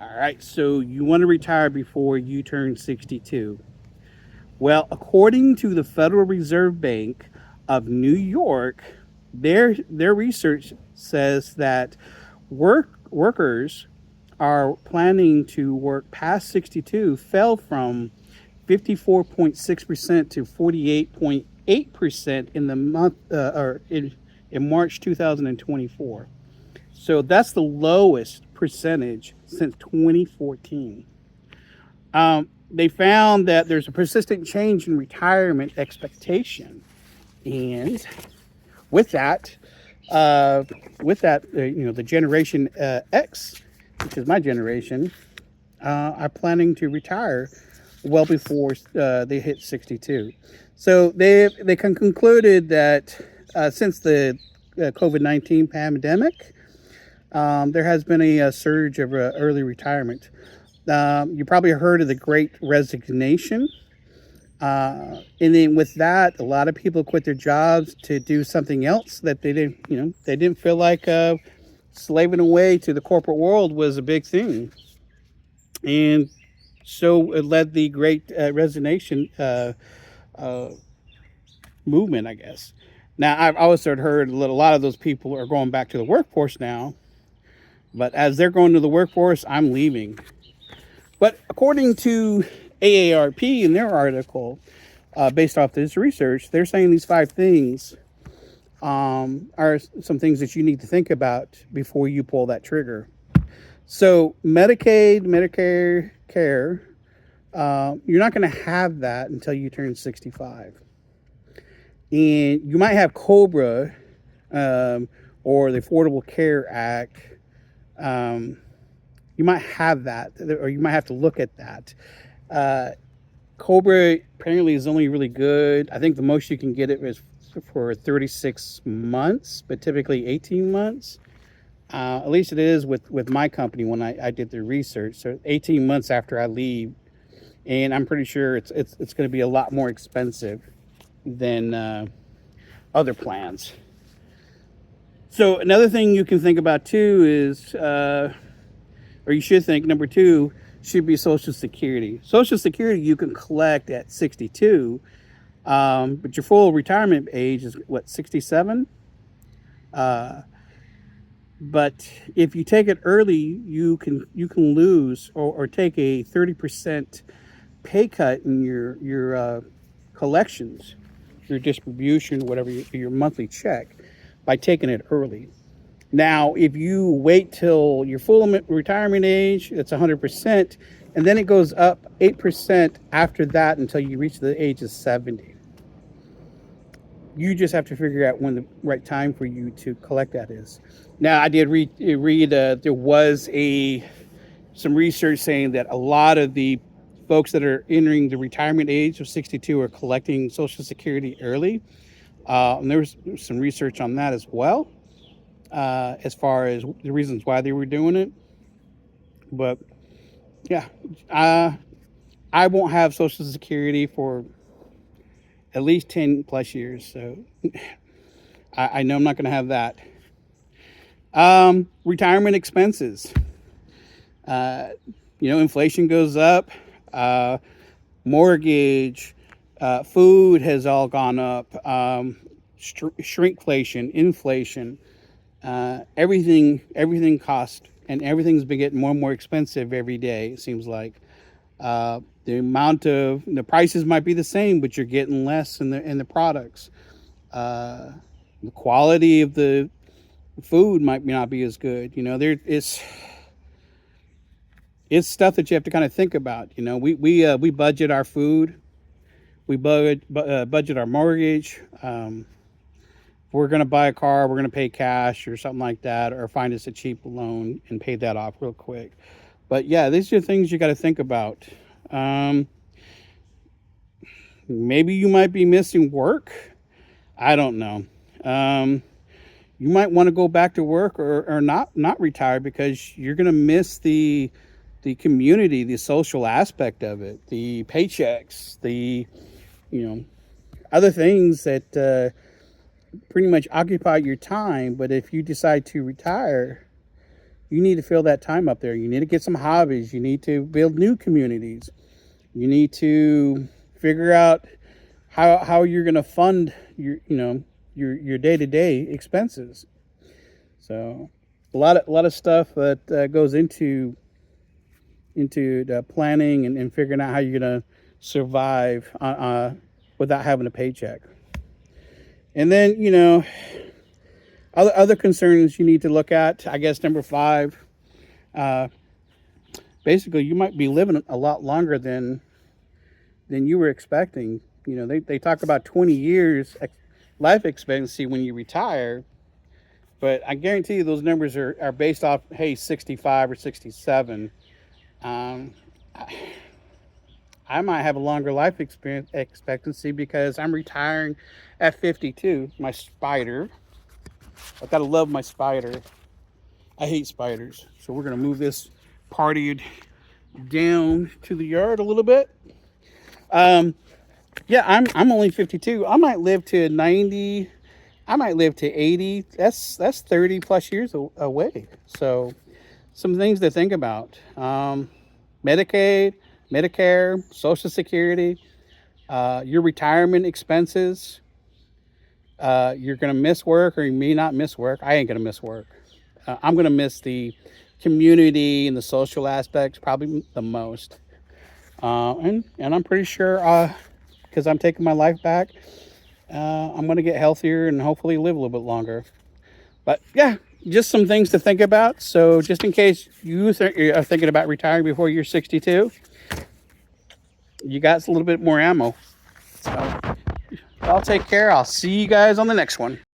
All right, so you want to retire before you turn 62. Well, according to the Federal Reserve Bank of New York, their research says that workers are planning to work past 62 fell from 54.6% to 48.8% in the month in March 2024. So that's the lowest percentage since 2014. They found that there's a persistent change in retirement expectation, and with that, uh, the Generation X, which is my generation, are planning to retire well before they hit 62. So they concluded that since the COVID-19 pandemic, there has been a surge of early retirement. You probably heard of the Great Resignation. And then with that, a lot of people quit their jobs to do something else that they didn't feel like slaving away to the corporate world was a big thing. And so it led the Great Resignation uh, movement, I guess. Now, I've also heard that a lot of those people are going back to the workforce now, but as they're going to the workforce, I'm leaving. But according to AARP in their article, based off this research, they're saying these five things are some things that you need to think about before you pull that trigger. So, Medicaid, Medicare care, you're not going to have that until you turn 65. And you might have COBRA or the Affordable Care Act. You might have that, or you might have to look at that. Cobra apparently is only really good. I think the most you can get it is for 36 months, but typically 18 months. At least it is with my company when I did the research. So 18 months after I leave, and I'm pretty sure it's going to be a lot more expensive than other plans. So another thing you can think about too is, or you should think, number two should be Social Security. Social Security you can collect at 62, but your full retirement age is what, 67? Uh, but if you take it early, you can lose or take a 30% pay cut in your collections, your distribution, whatever your monthly check, by taking it early. Now, if you wait till your full retirement age, it's 100%, and then it goes up 8% after that until you reach the age of 70. You just have to figure out when the right time for you to collect that is. Now, I did read there was some research saying that a lot of the folks that are entering the retirement age of 62 are collecting Social Security early. And there was some research on that as well, as far as the reasons why they were doing it. But yeah, I won't have Social Security for at least 10 plus years. So I know I'm not going to have that. Retirement expenses. Uh, Inflation goes up. Uh, Mortgage, food has all gone up. Shrinkflation, inflation, everything cost, and everything's been getting more and more expensive every day. It seems like the prices might be the same, but you're getting less in the products. Uh, the quality of the food might not be as good. It's stuff that you have to kind of think about. We budget our food, we budget our mortgage. If we're going to buy a car, we're going to pay cash or something like that, or find us a cheap loan and pay that off real quick. But yeah, these are things you got to think about. Um, Maybe you might be missing work. I don't know. Um, you might want to go back to work, or not retire, because you're going to miss the community, the social aspect of it, the paychecks, the you know other things that pretty much occupy your time. But if you decide to retire, you need to fill that time up there. You need to get some hobbies. You need to build new communities. You need to figure out how you're going to fund your day-to-day expenses. So a lot of stuff that goes into the planning and figuring out how you're going to survive without having a paycheck. And then, other concerns you need to look at, I guess, number 5, basically, you might be living a lot longer than you were expecting. They talk about 20 years life expectancy when you retire, but I guarantee you those numbers are based off, hey, 65 or 67. I might have a longer life expectancy because I'm retiring at 52. My spider. I gotta love my spider. I hate spiders. So we're gonna move this party down to the yard a little bit. Yeah, I'm only 52. I might live to 90. I might live to 80. That's 30 plus years away. So some things to think about. Medicaid, Medicare, Social Security, your retirement expenses. You're going to miss work, or you may not miss work. I ain't going to miss work. I'm going to miss the community and the social aspects probably the most. And I'm pretty sure, because I'm taking my life back, I'm going to get healthier and hopefully live a little bit longer. But yeah, just some things to think about. So just in case you are thinking about retiring before you're 62, you got a little bit more ammo. So I'll take care. I'll see you guys on the next one.